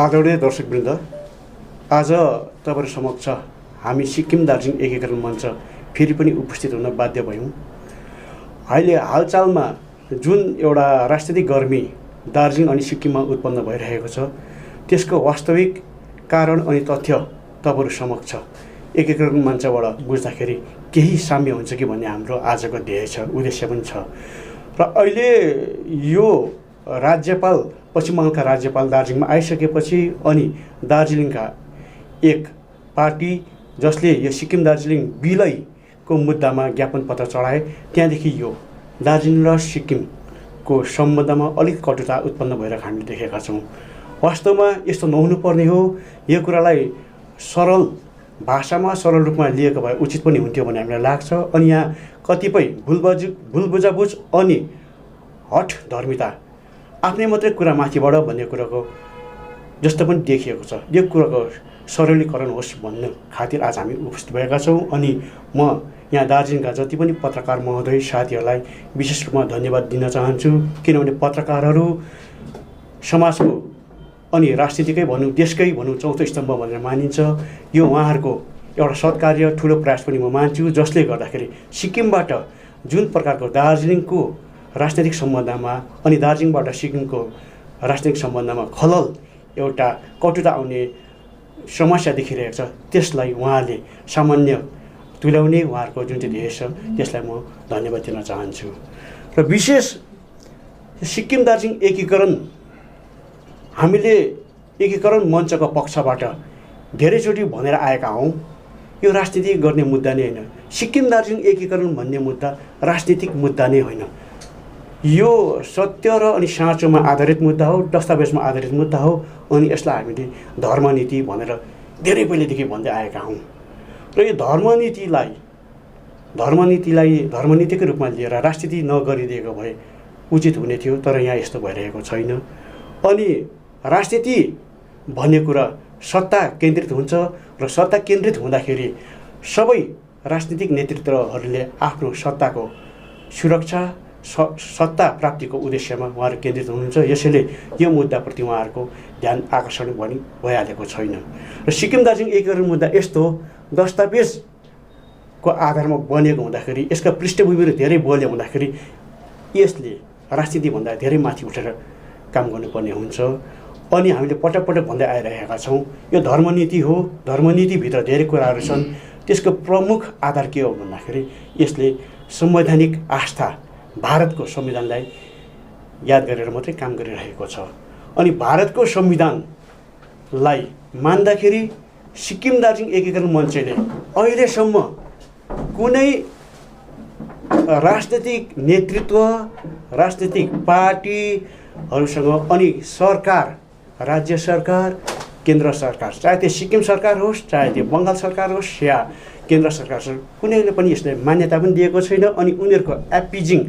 आदरणीय दर्शकवृन्द, आज तपाईहरु समक्ष हामी सिक्किम दार्जिलिङ एकीकरण मञ्च फेरि पनि उपस्थित हुन बाध्य भयौँ। अहिले हालचालमा जुन एउटा राजनीतिक गर्मी दार्जिलिङ अनि सिक्किममा उत्पन्न भइरहेको छ, त्यसको वास्तविक कारण अनि तथ्य तपाईहरु समक्ष एकीकरण मञ्चबाट बुझ्दाखेरि केही साम्य हुन्छ कि भन्ने हाम्रो आजको ध्येय छ, उद्देश्य पनि छ। र अहिले यो राज्यपाल पश्चिम बङ्गालका राज्यपाल दार्जिलिङमा आइसकेपछि अनि दार्जिलिङका एक पार्टी जसले यो सिक्किम दार्जिलिङ विलयको मुद्दामा ज्ञापन पत्र चढाए, त्यहाँदेखि यो दार्जिलिङ र सिक्किमको सम्बन्धमा अलिक कटुता उत्पन्न भएर हामीले देखेका छौँ। वास्तवमा यस्तो नहुनुपर्ने हो। यो कुरालाई सरल भाषामा सरल रूपमा लिएको भए उचित पनि हुन्थ्यो भन्ने हामीलाई लाग्छ। अनि यहाँ कतिपय भुलबुझाबुझ अनि हठ धर्मिता, आफ्नै मात्रै कुरा माथिबाट भन्ने कुराको जस्तो पनि देखिएको छ। यो कुराको सरलीकरण होस् भन्ने खातिर आज हामी उपस्थित भएका छौँ। अनि म यहाँ दार्जिलिङका जति पनि पत्रकार महोदय साथीहरूलाई विशेष रूपमा धन्यवाद दिन चाहन्छु, किनभने पत्रकारहरू समाजको अनि राजनीतिकै भनौँ, देशकै भनौँ चौथो स्तम्भ भनेर मानिन्छ। यो उहाँहरूको एउटा सत्कार्य ठुलो प्रयास पनि म मान्छु, जसले गर्दाखेरि सिक्किमबाट जुन प्रकारको दार्जिलिङको राजनीतिक सम्बन्धमा अनि दार्जिलिङबाट सिक्किमको राजनीतिक सम्बन्धमा खलल एउटा कटुता आउने समस्या देखिरहेको छ, त्यसलाई उहाँले सामान्य तुल्याउने उहाँहरूको जुन चाहिँ ध्येय छ त्यसलाई म धन्यवाद दिन चाहन्छु। र विशेष सिक्किम दार्जिलिङ एकीकरण हामीले एकीकरण मञ्चको पक्षबाट धेरैचोटि भनेर आएका हौँ। यो राजनीति गर्ने मुद्दा नै होइन। सिक्किम दार्जिलिङ एकीकरण भन्ने मुद्दा राजनीतिक मुद्दा नै होइन। यो सत्य र अनि साँचोमा आधारित मुद्दा हो, दस्तावेजमा आधारित मुद्दा हो। अनि यसलाई हामीले धर्मनीति भनेर धेरै पहिलेदेखि भन्दै आएका हौँ। र यो धर्मनीतिकै रूपमा लिएर राजनीति नगरिदिएको भए उचित हुने थियो, तर यहाँ यस्तो भइरहेको छैन। अनि राजनीति भन्ने कुरा सत्ता केन्द्रित हुन्छ र सत्ता केन्द्रित हुँदाखेरि सबै राजनीतिक नेतृत्वहरूले आफ्नो सत्ताको सुरक्षा, सत्ता प्राप्तिको उद्देश्यमा उहाँहरू केन्द्रित हुनुहुन्छ। यसैले यो मुद्दाप्रति उहाँहरूको ध्यान आकर्षण पनि भइहालेको छैन। र सिक्किम दार्जिलिङ एकीकरण मुद्दा यस्तो दस्तावेजको आधारमा बनेको हुँदाखेरि, यसका पृष्ठभूमिहरू धेरै बलियो हुँदाखेरि यसले राजनीतिभन्दा धेरै माथि उठेर काम गर्नुपर्ने हुन्छ। अनि हामीले पटक पटक भन्दै आइरहेका छौँ, यो धर्मनीति हो। धर्मनीतिभित्र धेरै कुराहरू छन्। त्यसको प्रमुख आधार के हो भन्दाखेरि यसले संवैधानिक आस्था, भारतको संविधानलाई याद गरेर मात्रै काम गरिरहेको छ। अनि भारतको संविधानलाई मान्दाखेरि सिक्किम दार्जिलिङ एकीकरण मञ्चले अहिलेसम्म कुनै राजनीतिक नेतृत्व, राजनीतिक पार्टीहरूसँग अनि सरकार, राज्य सरकार, केन्द्र सरकार, चाहे त्यो सिक्किम सरकार होस्, चाहे त्यो बङ्गाल सरकार होस् या केन्द्र सरकार होस्, कुनैले पनि यसले मान्यता पनि दिएको छैन। अनि उनीहरूको एपिजिङ,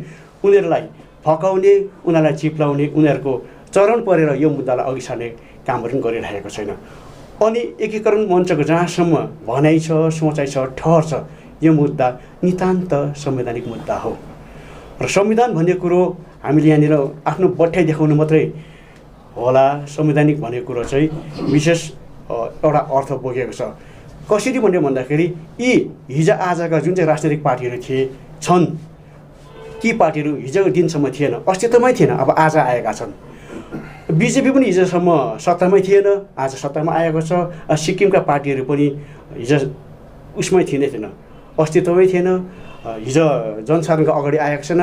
उनीहरूलाई फकाउने, उनीहरूलाई चिप्लाउने, उनीहरूको चरण परेर यो मुद्दालाई अघि सार्ने कामहरू पनि गरिरहेको छैन। अनि एकीकरण मञ्चको जहाँसम्म भनाइ छ, सोचाइ छ, ठहर छ, यो मुद्दा नितान्त संवैधानिक मुद्दा हो। र संविधान भन्ने कुरो हामीले यहाँनिर आफ्नो बट्ठाइ देखाउनु मात्रै होला। संवैधानिक भन्ने कुरो चाहिँ विशेष एउटा अर्थ बोकेको छ। कसरी भन्दाखेरि यी हिजो आजका जुन चाहिँ राजनीतिक पार्टीहरू छन्, ती पार्टीहरू हिजोको दिनसम्म थिएन, अस्तित्वमै थिएन, अब आज आएका छन्। बिजेपी पनि हिजोसम्म सत्तामै थिएन, आज सत्तामा आएको छ। सिक्किमका पार्टीहरू पनि हिजो उसमै थिएन, अस्तित्वमै थिएन, हिजो जनसाधारणको अगाडि आएको छैन।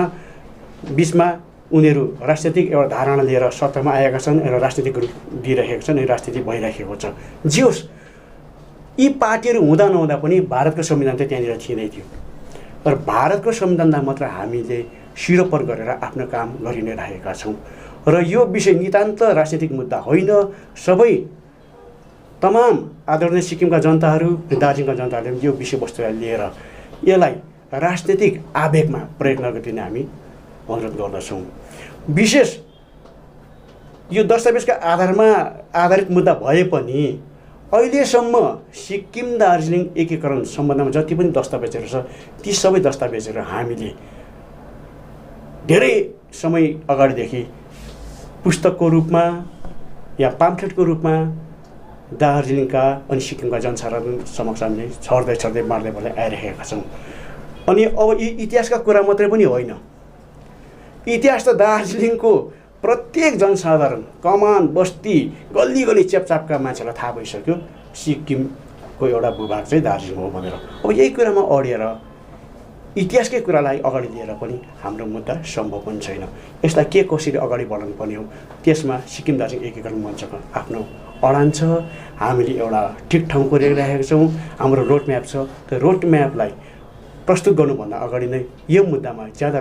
बिचमा उनीहरू राजनीतिक एउटा धारणा लिएर सत्तामा आएका छन् र राजनीतिक रूप दिइरहेका छन्, राजनीति भइरहेको छ। जे होस्, यी पार्टीहरू हुँदा नहुँदा पनि भारतको संविधान त त्यहाँनिर थिएनै थियो। तर भारतको संविधानलाई मात्र हामीले सिरोपर गरेर आफ्नो काम गरि नै रहेका छौँ। र यो विषय नितान्त राजनीतिक मुद्दा होइन। सबै तमाम आदरणीय सिक्किमका जनताहरू, दार्जिलिङका जनताहरूले यो विषयवस्तुलाई लिएर यसलाई राजनीतिक आवेगमा प्रयोग नगरिदिने हामी अनुरोध गर्दछौँ। विशेष यो दस्तावेजका आधारमा आधारित मुद्दा भए पनि अहिलेसम्म सिक्किम दार्जिलिङ एकीकरण सम्बन्धमा जति पनि दस्तावेजहरू छ, ती सबै दस्तावेजहरू हामीले धेरै समय अगाडिदेखि पुस्तकको रूपमा या पाम्फलेटको रूपमा दार्जिलिङका अनि सिक्किमका जनसाधारण समक्ष हामीले छर्दै छर्दै मार्दै मार्दै आइरहेका छौँ। अनि अब यी इतिहासका कुरा मात्रै पनि होइन, इतिहास त दार्जिलिङको प्रत्येक जनसाधारण कमान बस्ती गल्ली गल्ली चेपचापका मान्छेलाई थाहा भइसक्यो सिक्किमको एउटा भूभाग चाहिँ दार्जिलिङ हो भनेर। अब यही कुरामा अडिएर इतिहासकै कुरालाई अगाडि लिएर पनि हाम्रो मुद्दा सम्भव पनि छैन। यसलाई के कसरी अगाडि बढाउनु पर्ने हो, त्यसमा सिक्किम दार्जिलिङ एकीकरण मञ्चको आफ्नो अडान छ। हामीले एउटा ठिक ठाउँ पुर्याइरहेका छौँ, हाम्रो रोड म्याप छ। त्यो रोड म्यापलाई प्रस्तुत गर्नुभन्दा अगाडि नै यो मुद्दामा ज्यादा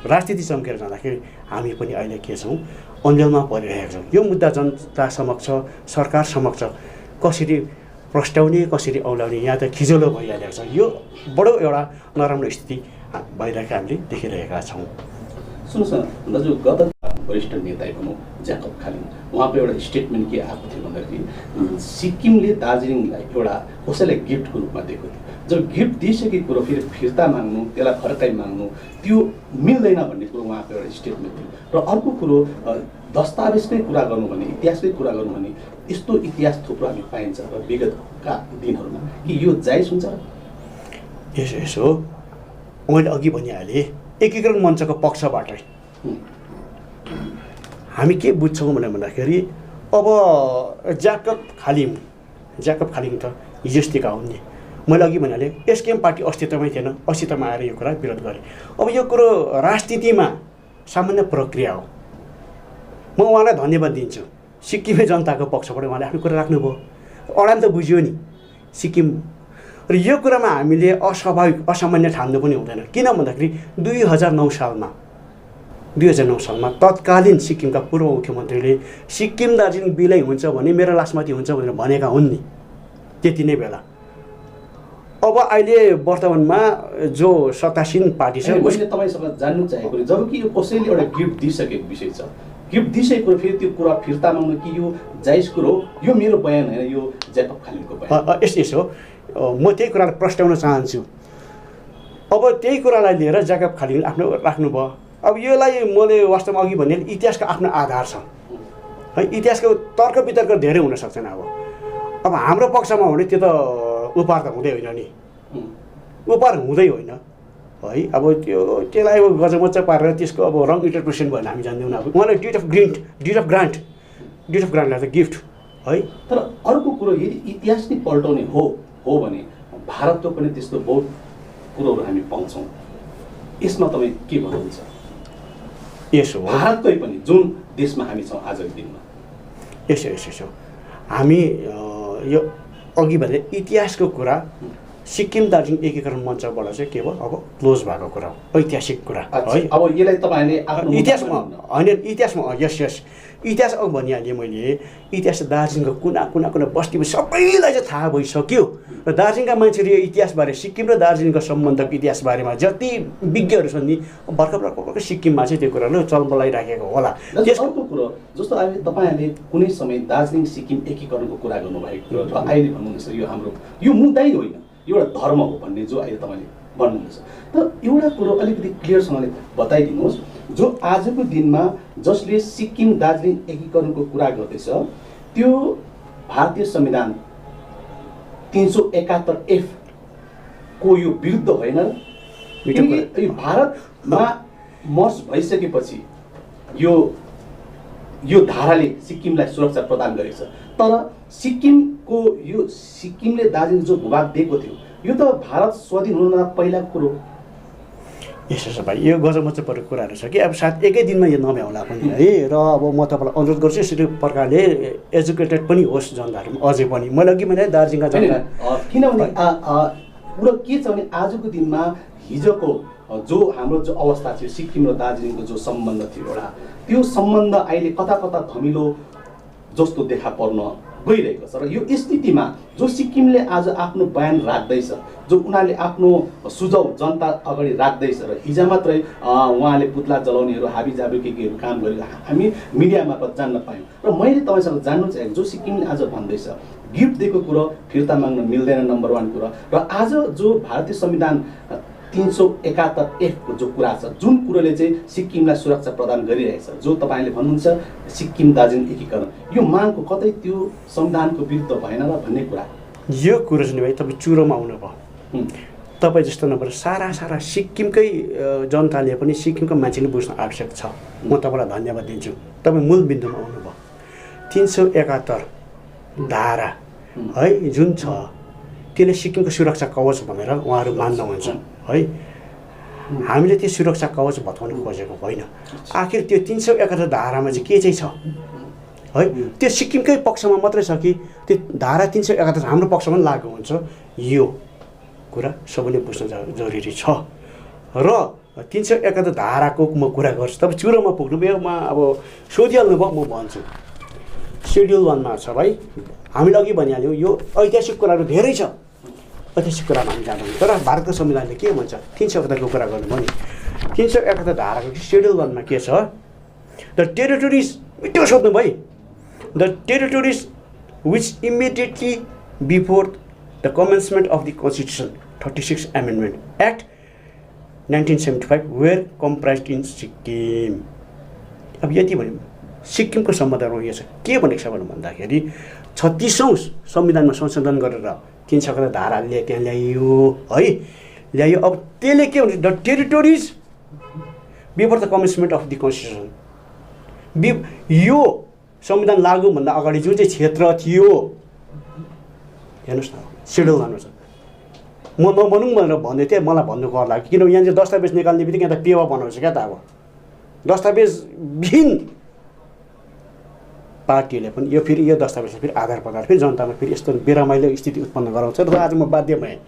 राजनीति चम्केर जाँदाखेरि हामी पनि अहिले के छौँ, अन्जेलमा परिरहेका छौँ। यो मुद्दा जनता समक्ष, सरकार समक्ष कसरी प्रस्ट्याउने, कसरी औलाउने, यहाँ त खिजोलो भइहालेको छ। यो बडो एउटा नराम्रो स्थिति भइरहेको हामीले देखिरहेका छौँ। सुन्नुहोस् न दाजु, गत वरिष्ठ नेता भनौँ ज्याकब खालिङ, उहाँको एउटा स्टेटमेन्ट के आएको थियो भन्दाखेरि सिक्किमले दार्जिलिङलाई एउटा कसैलाई गिफ्टको रूपमा दिएको थियो। जब गिफ्ट दिइसकेको कुरो फेरि फिर्ता माग्नु, त्यसलाई फर्काइ माग्नु, त्यो मिल्दैन भन्ने कुरो उहाँको एउटा स्टेटमेन्ट थियो। र अर्को कुरो दस्तावेजकै कुरा गर्नु भने, इतिहासकै कुरा गर्नु भने यस्तो इतिहास थुप्रो हामी पाइन्छ र विगतका दिनहरूमा कि यो जायज हुन्छ र? यसो मैले अघि भनिहालेँ, एकीकरण मञ्चको पक्षबाटै हामी के बुझ्छौँ भन्दाखेरि अब ज्याकब खालिङ त हिजोस्तिका हुन् नि। मैले अघि भनिहालेँ एसकेएम पार्टी अस्तित्वमै थिएन, अस्तित्वमा आएर यो कुरा विरोध गरेँ। अब यो कुरो राजनीतिमा सामान्य प्रक्रिया हो। म उहाँलाई धन्यवाद दिन्छु, सिक्किमे जनताको पक्षबाट उहाँले आफ्नो कुरा राख्नुभयो, अडान त बुझ्यो नि सिक्किम। र यो कुरामा हामीले अस्वाभाविक असामान्य ठान्नु पनि हुँदैन। किन भन्दाखेरि 2009 सालमा तत्कालीन सिक्किमका पूर्व मुख्यमन्त्रीले सिक्किम दार्जिलिङ विलय हुन्छ भने मेरो लासमाथि हुन्छ भनेर भनेका हुन् नि त्यति नै बेला। अब अहिले वर्तमानमा जो सत्तासीन पार्टी छ, मैले तपाईँसँग जान्नु चाहेको जब कि यो कसैले एउटा गिफ्ट दिइसकेको विषय छ, गिफ्ट दिइसकेको फेरि त्यो कुरा फिर्ता माग्नु कि यो जायज कुरो, यो मेरो बयान होइन, यो ज्याकब खालिङको बयान। यसो म त्यही कुरालाई प्रस्ट्याउन चाहन्छु। अब त्यही कुरालाई लिएर ज्याकब खालिङ आफ्नो राख्नुभयो। अब यसलाई मैले वास्तवमा अघि भने इतिहासको आफ्नो आधार छ है, इतिहासको तर्क वितर्क धेरै हुन सक्छन्। अब हाम्रो पक्षमा हो भने त्यो त उपहार त हुँदै होइन नि, उपहार हुँदै होइन है। अब त्यसलाई अब गजमच्च पारेर त्यसको अब रङ इन्टरप्रिटेसन भएन हामी जान्दैनौँ। अब उहाँलाई डिड अफ ग्रान्टलाई त गिफ्ट है। तर अर्को कुरो यदि इतिहास नै पल्टाउने हो भने भारतको पनि त्यस्तो बहुत कुरोहरू हामी पाउँछौँ। यसमा तपाईँ के भन्नुहुन्छ? यसो भारतकै पनि जुन देशमा हामी छौँ आजको दिनमा, यसो हामी यो अघि भने इतिहासको कुरा सिक्किम दार्जिलिङ एकीकरण मञ्चबाट चाहिँ के भयो, अब क्लोज भएको कुरा हो, ऐतिहासिक कुरा है। अब यसलाई तपाईँले इतिहासमा होइन, इतिहासमा यस इतिहास अब भनिहालेँ मैले। इतिहास दार्जिलिङको कुना बस्ती सबैलाई चाहिँ थाहा भइसक्यो। र दार्जिलिङका मान्छेहरू यो इतिहासबारे, सिक्किम र दार्जिलिङको सम्बन्धको इतिहासबारेमा जति विज्ञहरू छन् नि भर्खर सिक्किममा चाहिँ त्यो कुराहरू चलबलाइराखेको होला। अर्को कुरो जस्तो अहिले तपाईँहरूले कुनै समय दार्जिलिङ सिक्किम एकीकरणको कुरा गर्नुभएको थियो र अहिले भन्नुहुँदैछ यो हाम्रो यो मुद्दै होइन, एउटा धर्म हो भन्ने जो अहिले तपाईँले भन्नुहुँदैछ। तर एउटा कुरो अलिकति क्लियरसँगले बताइदिनुहोस्, जो आजको दिनमा जसले सिक्किम दार्जिलिङ एकीकरणको कुरा गर्दैछ त्यो भारतीय संविधान 371F को यो विरुद्ध होइन र? किनकि भारतमा मर्ज भइसकेपछि यो धाराले सिक्किमलाई सुरक्षा प्रदान गरेको छ। तर सिक्किमले दार्जिलिङ जो भूभाग दिएको थियो यो त भारत स्वाधीन हुनुभन्दा पहिलाको कुरो। यसो भाइ यो गजमच्च परेको कुराहरू छ कि अब सायद एकै दिनमा यो नभ्याउला पनि है। र अब म तपाईँलाई अनुरोध गर्छु यसरी प्रकारले एजुकेटेड पनि होस् जनताहरू अझै पनि। मैले अघि भने दार्जिलिङका जनता किनभने कुरो के छ भने आजको दिनमा हिजोको जो हाम्रो जो अवस्था थियो सिक्किम र दार्जिलिङको जो सम्बन्ध थियो एउटा, त्यो सम्बन्ध अहिले कता धमिलो जस्तो देखा पर्न गइरहेको छ। र यो स्थितिमा जो सिक्किमले आज आफ्नो बयान राख्दैछ, जो उनीहरूले आफ्नो सुझाव जनता अगाडि राख्दैछ र हिजो मात्रै उहाँले पुतला जलाउनेहरू हाबीजाबी केहरू काम गरेर हामी मिडिया मार्फत जान्न पायौँ। र मैले तपाईँसँग जान्नु चाहेको जो सिक्किमले आज भन्दैछ गिफ्ट दिएको कुरो फिर्ता माग्न मिल्दैन, नम्बर 1 कुरा। र आज जो भारतीय संविधान 371F को जो कुरा छ, जुन कुरोले चाहिँ सिक्किमलाई सुरक्षा प्रदान गरिरहेछ, जो तपाईँले भन्नुहुन्छ सिक्किम दार्जिलिङ एकीकरण, यो मागको कतै त्यो संविधानको विरुद्ध भएन र भन्ने कुरा? यो कुरो चाहिँ भाइ तपाईँ चुरोमा आउनुभयो। तपाईँ जस्तो नभएर सारा सिक्किमकै जनताले पनि सिक्किमको मान्छेले बुझ्न आवश्यक छ। म तपाईँलाई धन्यवाद दिन्छु। तपाईँ मूल बिन्दुमा आउनुभयो। 371 धारा है जुन छ त्यसले सिक्किमको सुरक्षा कवच भनेर उहाँहरू मान्नुहुन्छ है। हामीले त्यो सुरक्षा कवच भत्काउन खोजेको होइन। आखिर त्यो 371 धारामा चाहिँ के चाहिँ छ है, त्यो सिक्किमकै पक्षमा मात्रै छ कि त्यो धारा 371 हाम्रो पक्षमा पनि लागु हुन्छ, यो कुरा सबैले बुझ्न जरुरी छ। र 371 धाराको म कुरा गर्छु। तपाईँ चुरोमा पुग्नुभयो, म अब सोधिहाल्नु भयो, म भन्छु। सेड्युल 1 मा छ भाइ, हामीले अघि भनिहाल्यौँ यो ऐतिहासिक कुराहरू धेरै छ, ऐतिहासिक कुरामा हामी जाँदैनौँ। तर भारतको संविधानले के भन्छ 371 को कुरा गर्नुभयो नि, 371 धाराको सेड्युल 1 मा के छ, द टेरिटोरिज, मिठो सोध्नु भाइ, the territories which immediately before the commencement of the constitution 36 amendment act 1975 were comprised in Sikkim. अब यति भन्यो, सिक्किमको सम्बन्धमा यो छ के भनेको छ भन्दाखेरि 36औं संविधानमा संशोधन गरेर 371 धाराले त्यहाँ ल्याइयो। अब त्यसले के भन्छ, the territories before the commencement of the constitution, यो संविधान लागुभन्दा अगाडि जुन चाहिँ क्षेत्र थियो, हेर्नुहोस् न सेड्युल गर्नु छ। म नभनौँ भनेर भन्दै थिएँ, मलाई भन्नु कर लाग्यो, किनभने यहाँ चाहिँ दस्तावेज निकाल्ने बित्तिकै यहाँ त पेवा बनाउँछ क्या त। अब दस्तावेज विहीन पार्टीले पनि यो फेरि यो दस्तावेज फेरि आधार प्रदान फेरि जनतामा फेरि यस्तो बेरमाइलो स्थिति उत्पन्न गराउँछ। र आज म बाध्य भएँ,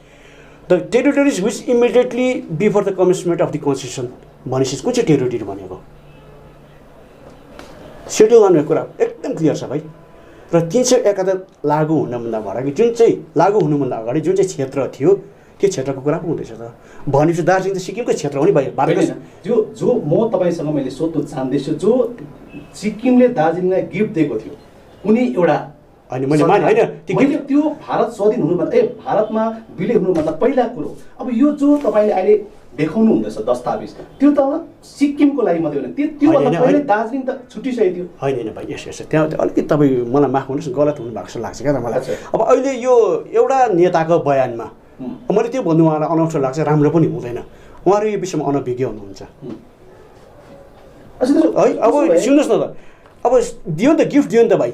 the territories which immediately before the commencement of the constitution भनेपछि कुन चाहिँ टेरिटोरी भनेको, सेड्युल 1 मा कुरा एकदम क्लियर छ भाइ। र 371 लागु हुनुभन्दा अगाडि जुन चाहिँ लागु हुनुभन्दा अगाडि जुन चाहिँ क्षेत्र थियो त्यो क्षेत्रको कुरा पो हुँदैछ त। भनेपछि दार्जिलिङ त सिक्किमकै क्षेत्र हो नि भाइ। जो म तपाईँसँग मैले सोध्न चाहँदैछु, जो सिक्किमले दार्जिलिङलाई गिफ्ट दिएको थियो, कुनै एउटा होइन मैले माने होइन त्यो भारत स्वाधीन हुनुभन्दा भारतमा विलय हुनुभन्दा पहिला कुरो। अब यो जो तपाईँले अहिले देखाउनु हुँदैछ दस्तावेज, त्यो त सिक्किमको लागि मात्रै होइन, त्योभन्दा पहिले दार्जिलिङ त छुटिसकेको थियो। होइन भाइ, यस त्यहाँ अलिकति तपाईँ मलाई माफ गर्नुहोस्, गलत हुनुभएको जस्तो लाग्छ क्या त मलाई। अब अहिले यो एउटा नेताको बयानमा मैले त्यो भन्नु उहाँलाई अनौठो लाग्छ, राम्रो पनि हुँदैन। उहाँहरू यो विषयमा अनभिज्ञ हुनुहुन्छ है। अब सुन्नुहोस् न त, अब दियो नि त, गिफ्ट दियो नि त भाइ,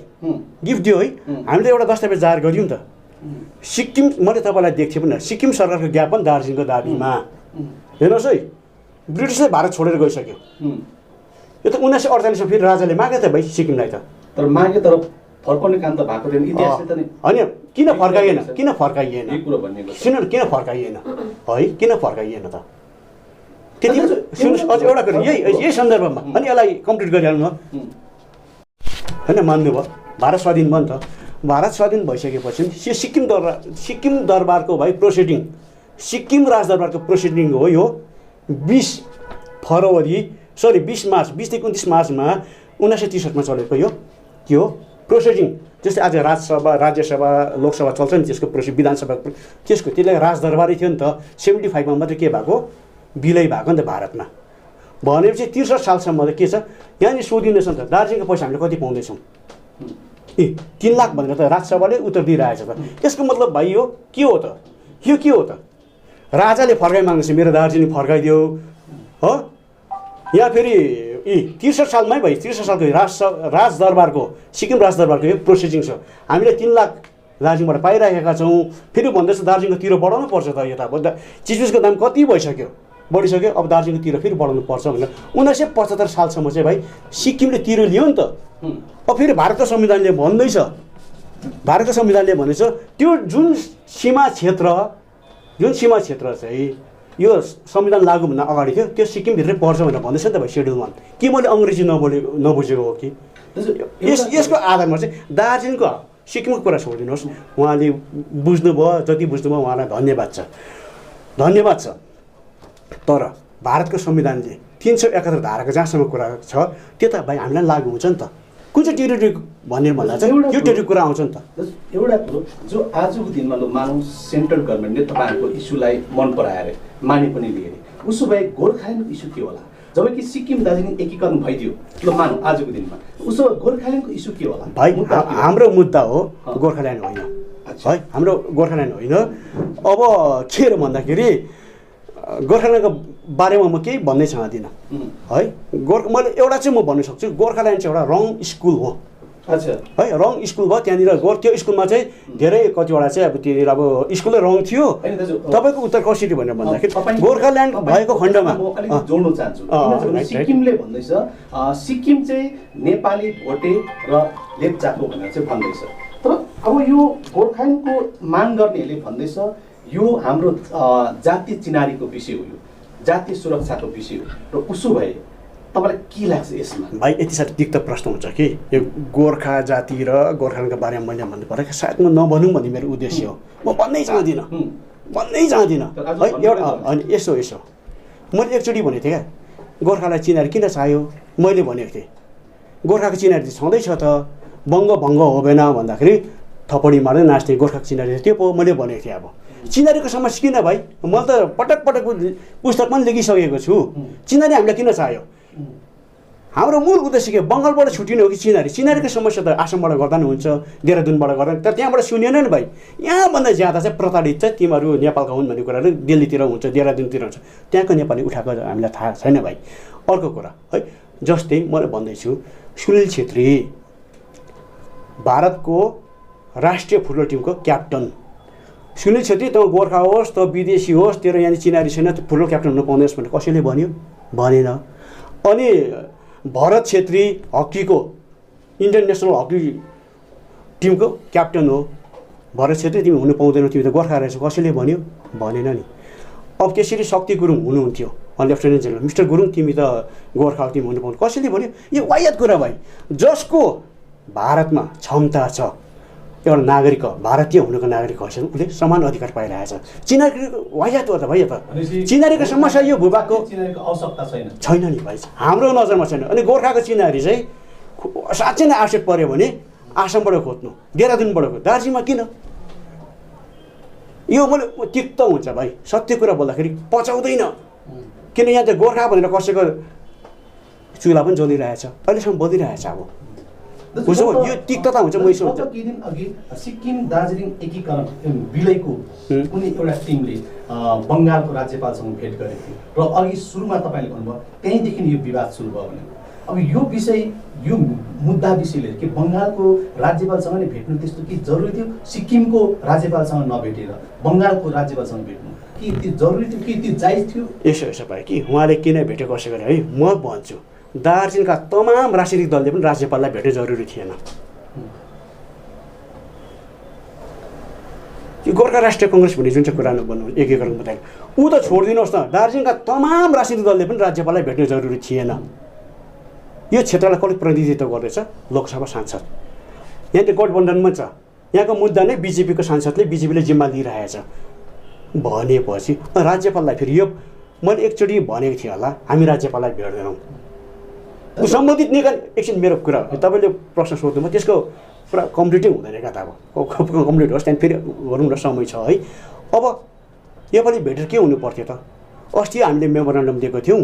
गिफ्ट दियो है। हामीले एउटा दस्तावेज जाहेर गर्यौँ नि त। सिक्किम, मैले तपाईँलाई दिएको थिएँ पनि, सिक्किम सरकारको ज्ञापन दार्जिलिङको दाबीमा। हेर्नुहोस् है, ब्रिटिसले भारत छोडेर गइसक्यो। यो त 1948 मा फेरि राजाले मागे त भाइ सिक्किमलाई त, तर मागे तर फर्काउने काम त भएको थिएन इतिहासले त नि। होइन किन फर्काइएन, किन फर्काइएन, यो कुरा भन्नेको सुन्नु किन फर्काइएन है, किन फर्काइएन त त्यति। सुन्नुहोस् अझ एउटा कुरा यही सन्दर्भमा, अनि यसलाई कम्प्लिट गरिहाल्नु होइन। मान्नुभयो भारत स्वाधीन भयो नि त। भारत स्वाधीन भइसकेपछि सिक्किम दरबारको भाइ प्रोसिडिङ, सिक्किम राजदरबारको प्रोसिडिङ हो यो। 20 मार्च 20 देखि 29 मार्चमा 1963 मा चलेको यो त्यो प्रोसिडिङ। जस्तै आज राजसभा, राज्यसभा, लोकसभा चल्छ नि, त्यसको विधानसभा त्यसले राजदरबारै थियो नि त। 75 मा मात्रै के भएको, विलय भएको नि त भारतमा। भनेपछि 63 सालसम्म त के छ, यहाँनिर सोधिँदैछ नि त दार्जिलिङको पैसा हामीले कति पाउँदैछौँ। 3 लाख भनेर त राजसभाले उत्तर दिइरहेछ त। यसको मतलब भाइ यो के हो त, यो के हो त, राजाले फर्काइ माग्दैछ मेरो दार्जिलिङ फर्काइदियो हो। यहाँ फेरि 63 सालमै भाइ, 63 सालको राजदरबारको, सिक्किम राजदरबारको यो प्रोसिडिङ छ। हामीले 3 लाख दार्जिलिङबाट पाइरहेका छौँ। फेरि भन्दैछ दार्जिलिङको तिर बढाउनु पर्छ त। यता चिजबिजको दाम कति भइसक्यो, बढिसक्यो, अब दार्जिलिङको तिर फेरि बढाउनु पर्छ भनेर 1975 सालसम्म चाहिँ भाइ सिक्किमले तिर लियो नि त। अब फेरि भारतको संविधानले भन्दैछ, भारतको संविधानले भनेछ त्यो जुन सीमा क्षेत्र चाहिँ यो संविधान लागुभन्दा अगाडि थियो त्यो सिक्किमभित्रै पर्छ भनेर भन्दैछ नि त भाइ सेड्युल 1। के मैले अङ्ग्रेजी नबुझेको हो कि? यसको आधारमा चाहिँ दार्जिलिङको सिक्किमको कुरा छोडिदिनुहोस्। उहाँले बुझ्नुभयो, जति बुझ्नुभयो उहाँलाई धन्यवाद छ। तर भारतको संविधानले 371 धाराको जहाँसम्म कुरा छ त्यो त भाइ हामीलाई लागु हुन्छ नि त। कुन चाहिँ टेरिटोरी भनेर भन्दा चाहिँ यो टेरिटोरी कुरा आउँछ नि त। एउटा कुरो जो आजको दिनमा मानौँ सेन्ट्रल गभर्मेन्टले तपाईँहरूको इस्युलाई मन पराएर माने पनि लिए उसो भए गोर्खाल्यान्डको इस्यु के होला? जबकि सिक्किम दार्जिलिङ एकीकरण भइदियो ल मानौँ आजको दिनमा, उसो भए गोर्खाल्यान्डको इस्यु के होला? भाइ हाम्रो मुद्दा हो गोर्खाल्यान्ड होइन है, हाम्रो गोर्खाल्यान्ड होइन। अब के हो भन्दाखेरि गोर्खाल्यान्डको बारेमा म केही भन्नै चाहदिनँ है। मैले एउटा चाहिँ म भन्नु सक्छु, गोर्खाल्यान्ड चाहिँ एउटा रङ स्कुल हो। अच्छा है, रङ स्कुल भयो त्यहाँनिर। त्यो स्कुलमा चाहिँ धेरै कतिवटा चाहिँ अब त्यहाँनिर अब स्कुलै रङ थियो। तपाईँको उत्तर कसरी भनेर भन्दाखेरि गोर्खाल्यान्ड भएको खण्डमा जोड्न चाहन्छु, किनभने सिक्किमले भन्दैछ सिक्किम चाहिँ नेपाली भोटे र लेप्चाको भनेर चाहिँ भन्दैछ। तर अब यो गोर्खाल्यान्डको माग गर्नेहरूले भन्दैछ यो हाम्रो जातीय चिनारीको विषय हो, यो जातीय सुरक्षाको विषय हो। र उसो भए तपाईँलाई के लाग्छ यसमा? भाइ यति साह्रो तिक्त प्रश्न हुन्छ कि यो गोर्खा जाति र गोर्खाल्यान्डको बारेमा मैले भन्नु पर्यो। सायद म नभनौँ भन्ने मेरो उद्देश्य हो। म भन्नै चाहदिनँ है। एउटा अनि यसो मैले एकचोटि भनेको थिएँ क्या, गोर्खालाई चिनारी किन चाहियो? मैले भनेको थिएँ गोर्खाको चिनारी त छँदैछ त, भङ्ग हो भएन भन्दाखेरि थपडी मार्दै नाच्ने गोर्खाको चिनारी त्यो पो मैले भनेको थिएँ। अब चिनारीको समस्या किन भाइ? मैले त पटक पुस्तक पनि लेखिसकेको छु। चिनारी हामीलाई किन चाहियो? हाम्रो मूल उद्देश्य के बङ्गालबाट छुट्टिने हो कि चिनारीको समस्या त आसामबाट गर्दा नि हुन्छ, देहरादुनबाट गर्दा, तर त्यहाँबाट सुनिएन नि भाइ। यहाँभन्दा ज्यादा चाहिँ प्रताडित चाहिँ तिमीहरू नेपालका हुन् भन्ने कुराहरू दिल्लीतिर हुन्छ, देहरादुनतिर हुन्छ, त्यहाँको नेपाली उठाएको हामीलाई थाहा छैन भाइ। अर्को कुरा है, जस्तै मैले भन्दैछु सुनिल छेत्री भारतको राष्ट्रिय फुटबल टिमको क्याप्टन। सुनिल छेत्री त गोर्खा होस् त विदेशी होस्, तेरो यहाँ चिनारी छैन त फुटबल क्याप्टन हुनु पाउँदैनस् भनेर कसैले भन्यो? भनेन। अनि भरत छेत्री हकीको इन्डियन नेसनल हकी टिमको क्याप्टन हो, भरत छेत्री तिमी हुनु पाउँदैनौ, तिमी त गोर्खा रहेछौ, कसैले भन्यो? भनेन नि। अब त्यसरी शक्ति गुरुङ हुनुहुन्थ्यो लेफ्टेनेन्ट जेनरल, मिस्टर गुरुङ तिमी त गोर्खा तिमी हुनु पाउँदैन, कसैले भन्यो? यो वायत कुरा भाइ। जसको भारतमा क्षमता छ, एउटा नागरिक भारतीय हुनुको नागरिक हैसियत उसले समान अधिकार पाइरहेछ। चिनारीको वायत हो त भाइ। त चिनारीको समस्या यो भूभागको आवश्यकता छैन नि भाइ, हाम्रो नजरमा छैन। अनि गोर्खाको चिनारी चाहिँ साँच्चै नै आवश्यक पर्यो भने आसामबाट खोज्नु, देहरादुनबाट खोज्नु, दार्जिलिङमा किन? यो मैले तिक्त हुन्छ भाइ, सत्य कुरा बोल्दाखेरि पचाउँदैन। किन यहाँ त गोर्खा भनेर कसैको चुला पनि जलिरहेछ, अहिलेसम्म बलिरहेछ। अब बुझ्नु यो तिक्तता हुन्छ। मैले सोच्छु केही दिन अघि सिक्किम दार्जिलिङ एकीकरण विलयको कुनै एउटा टिमले बङ्गालको राज्यपालसँग भेट गरेको थियो र अघि सुरुमा तपाईँले भन्नुभयो त्यहीँदेखि यो विवाद सुरु भयो भने। अब यो विषय, यो मुद्दा विषयले कि बङ्गालको राज्यपालसँग नै भेट्नु त्यस्तो के जरुरी थियो? सिक्किमको राज्यपालसँग नभेटेर बङ्गालको राज्यपालसँग भेट्नु के त्यो जरुरी थियो, कि त्यो जायज थियो? यसो भयो कि उहाँले किन भेटेको कसै गरे है, म भन्छु दार्जिलिङका तमाम राजनीतिक दलले पनि राज्यपाललाई भेट्नु जरुरी थिएन। यो गोर्खा राष्ट्रिय कङ्ग्रेस भन्ने जुन चाहिँ कुरा भन्नु एकीकरण बताएर ऊ त छोडिदिनुहोस् न, दार्जिलिङका तमाम राजनीतिक दलले पनि राज्यपाललाई भेट्नु जरुरी थिएन। यो क्षेत्रलाई कसले प्रतिनिधित्व गर्दैछ? लोकसभा सांसद। यहाँ त गठबन्धनमा छ, यहाँको मुद्दा नै बिजेपीको सांसदले बिजेपीले जिम्मा लिइरहेछ भनेपछि राज्यपाललाई फेरि यो मैले एकचोटि भनेको थिएँ होला, हामी राज्यपाललाई भेट्दैनौँ। सम्बन्धित निकाय एकछिन मेरो कुरा तपाईँले प्रश्न सोध्नु भयो त्यसको पुरा कम्प्लिटै हुँदैन क्या, त अब कम्प्लिट होस् त्यहाँदेखि फेरि गरौँ न, समय छ है। अब योपालि भेटेर के हुनु पर्थ्यो त? अस्ति हामीले मेमोरेन्डम दिएको थियौँ,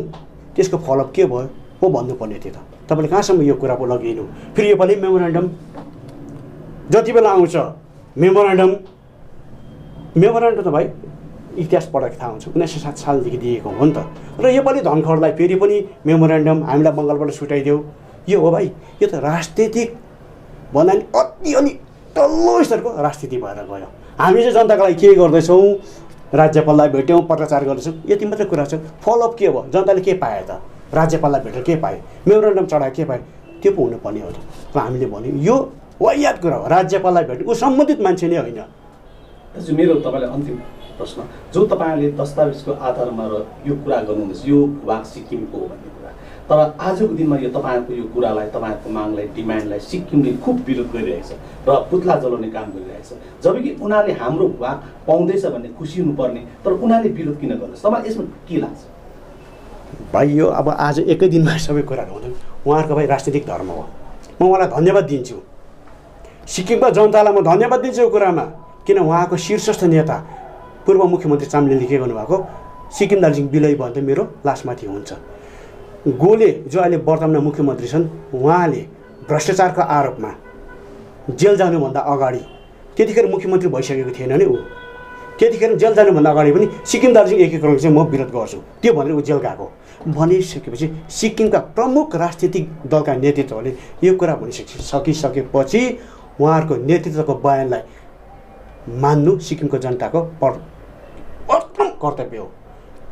त्यसको फलोअप के भयो हो भन्नुपर्ने थियो त। तपाईँले कहाँसम्म यो कुरा पो लगिनु? फेरि योपालि मेमोरेन्डम जति बेला आउँछ मेमोरेन्डम त भाइ इतिहास पढेको थाहा हुन्छ, 1907 सालदेखि दिएको हो नि त। र योपालि धनखडलाई फेरि पनि मेमोरेन्डम हामीलाई बङ्गालबाट छुट्याइदेऊ, यो हो भाइ? यो त राजनीतिक भन्दा नि अलि तल्लो स्तरको राजनीति भएर गयो। हामी चाहिँ जनताको लागि के गर्दैछौँ? राज्यपाललाई भेट्यौँ, पत्रचार गर्दैछौँ, यति मात्रै कुरा छ। फलोअप के भयो? जनताले के पाए त? राज्यपाललाई भेटेर के पाए? मेमोरेन्डम चढाए के पाए? त्यो पो हुनुपर्ने हो त। र हामीले भन्यौँ यो वाहियात कुरा हो, राज्यपाललाई भेट्नु ऊ सम्बन्धित मान्छे नै होइन। मेरो तपाईँलाई अन्तिम प्रश्न, जो तपाईँले दस्तावेजको आधारमा र यो कुरा गर्नुहुँदैछ यो भूभाग सिक्किमको हो भन्ने कुरा, तर आजको दिनमा यो तपाईँहरूको यो कुरालाई, तपाईँहरूको मागलाई, डिमान्डलाई सिक्किमले खुब विरोध गरिरहेछ र पुतला जलाउने काम गरिरहेछ, जबकि उनीहरूले हाम्रो भूभाग पाउँदैछ भन्ने खुसी हुनुपर्ने, तर उनीहरूले विरोध किन गर्दैछ? तपाईँलाई यसमा के लाग्छ? भाइ यो अब आज एकै दिनमा सबै कुराहरू हुँदैन। उहाँहरूको भाइ राजनीतिक धर्म हो, म उहाँलाई धन्यवाद दिन्छु। सिक्किमका जनतालाई म धन्यवाद दिन्छु यो कुरामा, किन उहाँको शीर्षस्थ नेता पूर्व मुख्यमन्त्री चामलिङले के गर्नुभएको, सिक्किम दार्जिलिङ विलय भयो भने त मेरो लासमाथि हुन्छ। गोले जो अहिले वर्तमान मुख्यमन्त्री छन्, उहाँले भ्रष्टाचारको आरोपमा जेल जानुभन्दा अगाडि, त्यतिखेर मुख्यमन्त्री भइसकेको थिएन नि ऊ, त्यतिखेर जेल जानुभन्दा अगाडि पनि सिक्किम दार्जिलिङ एकीकरण चाहिँ म विरोध गर्छु त्यो भनेर ऊ जेल गएको। भनिसकेपछि सिक्किमका प्रमुख राजनीतिक दलका नेतृत्वहरूले यो कुरा भनिसकेपछि उहाँहरूको नेतृत्वको बयानलाई मान्नु सिक्किमको जनताको प्रथम कर्तव्य हो।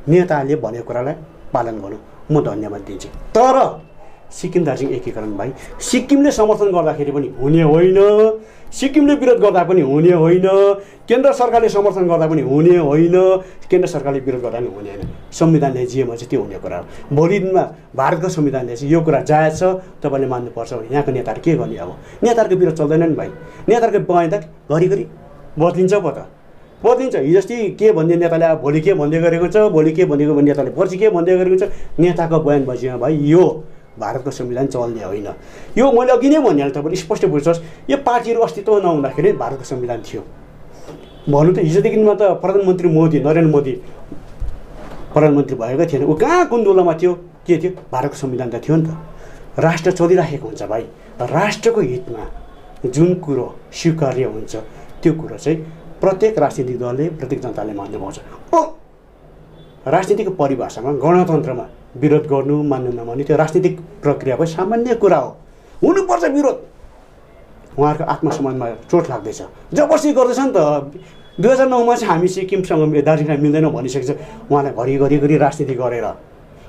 नेताले भनेको कुरालाई पालन गर्नु म धन्यवाद दिन्छु। तर सिक्किम दार्जिलिङ एकीकरण भाइ सिक्किमले समर्थन गर्दाखेरि पनि हुने होइन, सिक्किमले विरोध गर्दा पनि हुने होइन, केन्द्र सरकारले समर्थन गर्दा पनि हुने होइन, केन्द्र सरकारले विरोध गर्दा पनि हुने होइन। संविधानले जिएमा चाहिँ त्यो हुने कुरा हो। भोलि दिनमा भारतको संविधानले चाहिँ यो कुरा जायज छ तपाईँले मान्नुपर्छ भने यहाँको नेताहरू के गर्ने? अब नेताहरूको विरोध चल्दैन नि भाइ। नेताहरूको बयान त घरिघरि बदलिन्छ पो त, बदलिन्छ। हिजोस्ति के भन्ने नेताले भोलि के भन्दै गरेको छ, भोलि के भनेको नेताले पर्सि के भन्दै गरेको छ। नेताको बयान बजीमा भाइ यो भारतको संविधान चल्ने होइन। यो मैले अघि नै भनिहालेँ, तपाईँले स्पष्ट बुझ्नुहोस्। यो पार्टीहरू अस्तित्व नहुँदाखेरि भारतको संविधान थियो भन्नु त। हिजोदेखिमा त प्रधानमन्त्री मोदी, नरेन्द्र मोदी प्रधानमन्त्री भएको थिएन, ऊ कहाँ कुन्दोलामा थियो, के थियो? भारतको संविधान त थियो नि त। राष्ट्र चलिरहेको हुन्छ भाइ। राष्ट्रको हितमा जुन कुरो स्वीकार्य हुन्छ त्यो कुरो चाहिँ प्रत्येक राजनीतिक दलले, प्रत्येक जनताले मान्नुपर्छ। राजनीतिक परिभाषामा गणतन्त्रमा विरोध गर्नु मान्नु नमान्नु त्यो राजनीतिक प्रक्रियाको सामान्य कुरा हो, हुनुपर्छ विरोध। उहाँहरूको आत्मसम्मानमा चोट लाग्दैछ, जबरजस्ती गर्दैछ नि त। 2009मा चाहिँ हामी सिक्किमसँग दार्जिलिङसँग मिल्दैनौँ भनिसकेको छ। उहाँलाई घरिघरि राजनीति गरेर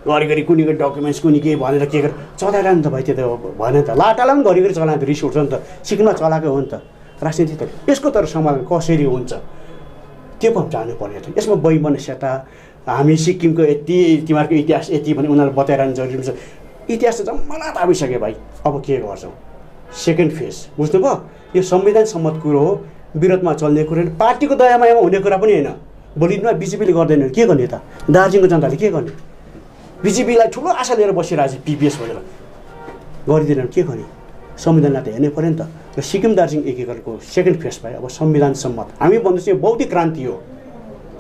घरिघरि कुनै डकुमेन्ट्स कुनै के भनेर के गरेर चलाएर नि त भाइ, त्यो त भएन नि त। लाटालाई पनि घरिघरि चलाएर त रिस उठ्छ नि त। सिक्किममा चलाएको हो नि त राजनीति त। यसको तर समाधान कसरी हुन्छ त्यो पनि जानुपर्ने थियो। यसमा वैमनस्यता, हामी सिक्किमको यति, तिमीहरूको इतिहास यति भने उनीहरूले बताइरहनु जरुरी छ। इतिहास त जम्मला ताबिसक्यो भाइ। अब के गर्छौ? सेकेन्ड फेज बुझ्नुभयो? यो संविधान सम्मत कुरो हो, विरोधमा चल्ने कुरो होइन, पार्टीको दयामायामा हुने कुरा पनि होइन। भोलि दिनमा बिजेपीले गर्दैन के गर्ने त? दार्जिलिङको जनताले के गर्ने? बिजेपीलाई ठुलो आशा लिएर बसिरहेको छ पिपिएस भनेर, गरिदिएन के गर्ने? संविधानलाई त हेर्नै पऱ्यो नि त। र सिक्किम दार्जिलिङ एकीकरणको सेकेन्ड फेज भयो अब संविधान सम्मत। हामी भन्दैछौँ यो बौद्धिक क्रान्ति हो,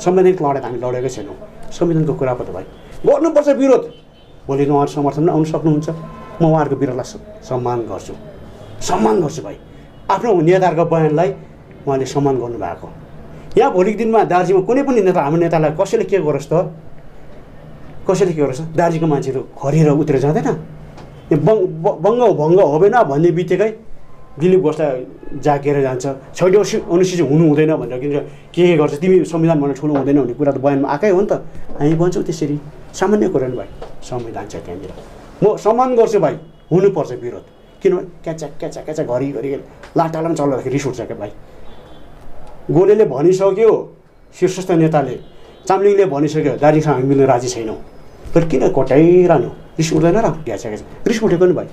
संवैधानिक लडाइँ हामी लडेकै छैनौँ। संविधानको कुरा पो त भाइ गर्नुपर्छ विरोध। भोलि उहाँहरू समर्थनमा आउनु सक्नुहुन्छ, म उहाँहरूको विरोधलाई सम्मान गर्छु भाइ। आफ्नो नेताहरूको बयानलाई उहाँले सम्मान गर्नुभएको। यहाँ भोलिको दिनमा दार्जिलिङमा कुनै पनि नेता, हाम्रो नेतालाई कसैले के गरोस् त, कसैले के गरोस्? दार्जिलिङको मान्छेहरू खरेर उत्रेर जाँदैन। भङ्ग होबेन भन्ने बित्तिकै दिलीप घोषलाई जागेर जान्छ, छैटौँ अनुसूची हुनु हुँदैन भनेर। किन के गर्छ तिमी संविधान भनेर ठुलो हुँदैन भन्ने कुरा त बयानमा आएकै हो नि त। हामी भन्छौँ त्यसरी, सामान्य कुरा नि भाइ। संविधान छ त्यहाँनिर, म सम्मान गर्छु भाइ। हुनुपर्छ विरोध, किनभने क्याचा घरिघरि लाटाला पनि चल्दाखेरि रिस उठ्छ क्या भाइ। गोलेले भनिसक्यो, शीर्षस्थ नेताले चामलिङले भनिसक्यो दार्जिलिङसँग हामी मिल्न राजी छैनौँ। तर किन कोटाइरहनु? रिस उठ्दैन र? घ्याचा रिस उठेको नि भाइ।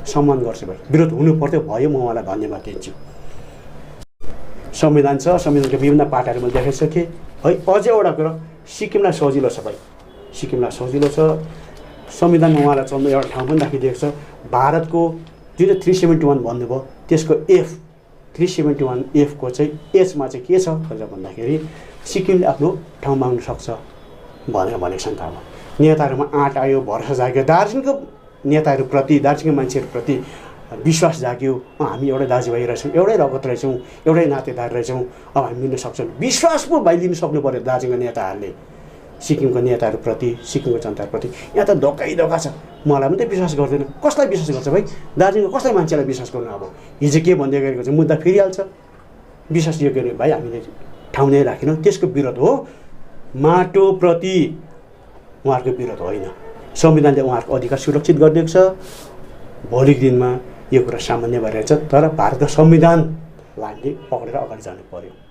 सम्मान गर्छु भाइ, विरोध हुनु पर्थ्यो, भयो। म उहाँलाई धन्यवाद दिन्छु। संविधान छ, संविधानको विभिन्न पाटाहरू मैले देखाइसकेँ है। अझै एउटा कुरा, सिक्किमलाई सजिलो छ भाइ, सिक्किमलाई सजिलो छ। संविधानमा उहाँलाई चल्नु एउटा ठाउँ पनि राखिदिएको छ। भारतको जुन चाहिँ 371 भन्नुभयो त्यसको F 371F को चाहिँ एचमा चाहिँ के छ भन्दाखेरि सिक्किमले आफ्नो ठाउँ माग्न सक्छ भनेर भनेको छ नि त। अब नेताहरूमा आँट आयो, भरोसा जाग्यो, दार्जिलिङको नेताहरूप्रति, दार्जिलिङको मान्छेहरूप्रति विश्वास जाग्यो। हामी एउटै दाजुभाइ रहेछौँ, एउटै रगत रहेछौँ, एउटै नातेदार रहेछौँ, अब हामी मिल्न सक्छौँ। विश्वास पो भाइ लिनु सक्नु पऱ्यो दार्जिलिङको नेताहरूले सिक्किमको नेताहरूप्रति, सिक्किमको जनताप्रति। यहाँ त धोका छ। मलाई पनि त विश्वास गर्दैन। कसलाई विश्वास गर्छ भाइ? दार्जिलिङको कसलाई मान्छेलाई विश्वास गर्नु? अब हिजो के भन्दै गरेको छ, मुद्दा फेरिहाल्छ। विश्वास योग्य भने भाइ हामीले ठाउँ नै राखेनौँ। त्यसको विरोध हो, माटोप्रति उहाँहरूको विरोध होइन। संविधानले उहाँहरूको अधिकार सुरक्षित गरिदिएको छ। भोलिको दिनमा यो कुरा सामान्य भइरहेछ, तर भारतको संविधानलाई हामीले पक्रेर अगाडि जानु पर्यो।